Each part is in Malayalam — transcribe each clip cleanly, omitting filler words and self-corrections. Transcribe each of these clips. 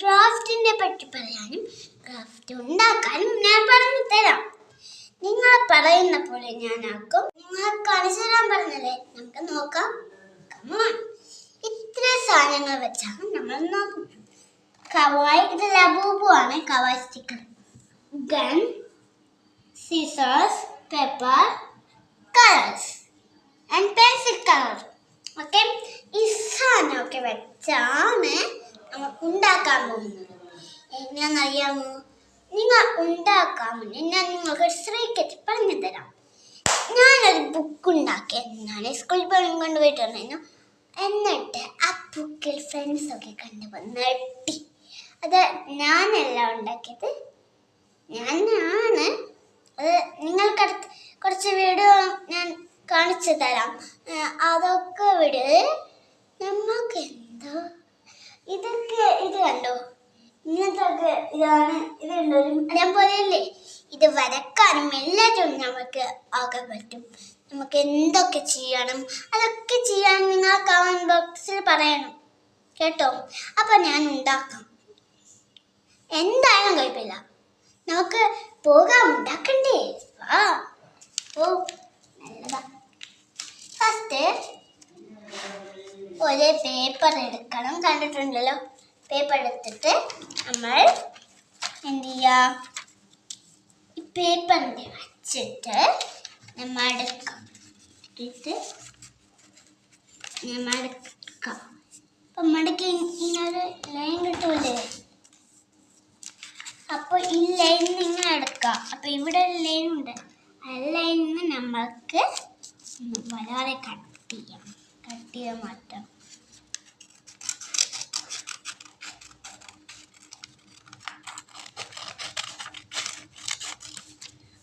ക്രാഫ്റ്റിനെ പറ്റി പറയാനും ക്രാഫ്റ്റ് ഉണ്ടാക്കാനും ഞാൻ പറഞ്ഞു തരാം. നിങ്ങൾ പറയുന്ന പോലെ ഞാൻ ആക്കും. നിങ്ങൾ കാണിച്ചു തരാൻ പറഞ്ഞല്ലേ, നമുക്ക് നോക്കാം. ഇത്ര സാധനങ്ങൾ വെച്ചാണ് നമ്മൾ നോക്കുന്നത്. കവായ്, ഇത് ലബൂബു ആണ്. Kawaii sticker, gun, Caesar's, paper, colours and pencil colour. Okay, ഈ സാധനമൊക്കെ വെച്ചാണ് നമ്മൾ ഉണ്ടാക്കാൻ പോകുന്നത്. എങ്ങനെയാണെന്നറിയാമോ? നിങ്ങൾ ഉണ്ടാക്കാൻ മുന്നേ ഞാൻ നിങ്ങൾക്ക് ഒരു സീക്രട്ട് പറഞ്ഞു തരാം. ഞാനൊരു ബുക്ക് ഉണ്ടാക്കിയെന്നാണ് സ്കൂളിൽ കൊണ്ടുപോയിട്ടുണ്ടായിരുന്നു. എന്നിട്ട് ആ ബുക്കിൽ ഫ്രണ്ട്സൊക്കെ കണ്ടപ്പോൾ നെട്ടി. അത് ഞാനല്ല ഉണ്ടാക്കിയത്, ഞാനാണ്. അത് നിങ്ങൾക്കടുത്ത് കുറച്ച് വീഡിയോ ഞാൻ കാണിച്ചു തരാം. അതൊക്കെ വിട്. നമുക്ക് എന്തോ ഇതൊക്കെ, ഇത് കണ്ടോ, ഇങ്ങനത്തൊക്കെ ഇതാണ്. ഇതുണ്ടോ, ഞാൻ പോലെയല്ലേ. ഇത് വരക്കാനും എല്ലാത്തിനും നമുക്ക് ആകാൻ പറ്റും. നമുക്ക് എന്തൊക്കെ ചെയ്യണം അതൊക്കെ ചെയ്യാൻ നിങ്ങൾ കമന്റ് ബോക്സിൽ പറയണം കേട്ടോ. അപ്പൊ ഞാൻ ഉണ്ടാക്കാം. എന്തായാലും കുഴപ്പമില്ല, നമുക്ക് പോകാം, ഉണ്ടാക്കണ്ടേ? നല്ലതാ. ഫസ്റ്റ് ഒരു പേപ്പർ എടുക്കണം. കണ്ടിട്ടുണ്ടല്ലോ, പേപ്പർ എടുത്തിട്ട് നമ്മൾ എന്ത് ചെയ്യുക, ഈ പേപ്പറിൻ്റെ വെച്ചിട്ട് നമ്മൾ എടുക്കാം. അപ്പം മടക്കി ഇങ്ങനെ ലൈൻ കിട്ടൂലേ? അപ്പോൾ ഈ ലൈനിൽ ഇങ്ങനെ എടുക്കാം. അപ്പോൾ ഇവിടെ ഒരു ലൈൻ ഉണ്ട്. ആ ലൈനിന് നമ്മൾക്ക് വരാതെ കട്ട് ചെയ്ത് മാറ്റാം.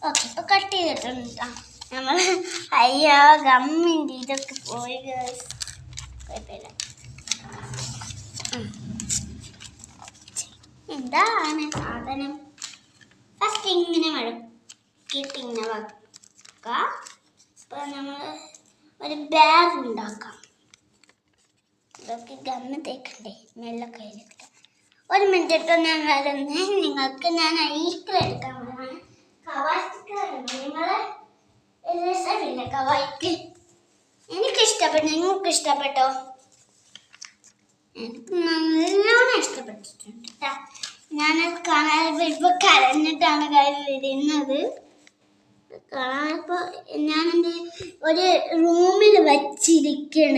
ഓക്കെ, ഇപ്പോൾ കട്ട് ചെയ്തിട്ടുണ്ട്. നമ്മൾ അയ്യോ ഗമ്മിൻ്റെ ഇതൊക്കെ പോയി, കുഴപ്പമില്ല. എന്താണ് സാധനം? ഫസ്റ്റ് ഇങ്ങനെ മടക്കിയിട്ട് ഇങ്ങനെ വെക്കാം. അപ്പോൾ നമ്മൾ ഒരു ബാഗ് ഉണ്ടാക്കാം. ഇതൊക്കെ ഗമ്മ് തേക്കണ്ടേ, മെല്ലെ കയ്യിലെടുക്കാം. ഒരു മിനിറ്റ് ഇട്ടോ, ഞാൻ വരുന്നേ. നിങ്ങൾക്ക് ഞാൻ ഐസ്ക്രീം എടുക്കാൻ പോകണം. കവായ് സ്റ്റിക്കർ നിങ്ങളെ രസമില്ല കവായ്ക്ക്. എനിക്കിഷ്ടപ്പെട്ടു, നിങ്ങൾക്ക് ഇഷ്ടപ്പെട്ടോ? എനിക്ക് നല്ലോണം ഇഷ്ടപ്പെട്ടിട്ടുണ്ട്. ഞാനത് കാണാൻ വരുമ്പോൾ കരഞ്ഞിട്ടാണ് കാര്യം വരുന്നത്. കാണാനിപ്പോൾ ഞാനെൻ്റെ ഒരു റൂമിൽ വച്ചിരിക്കണം.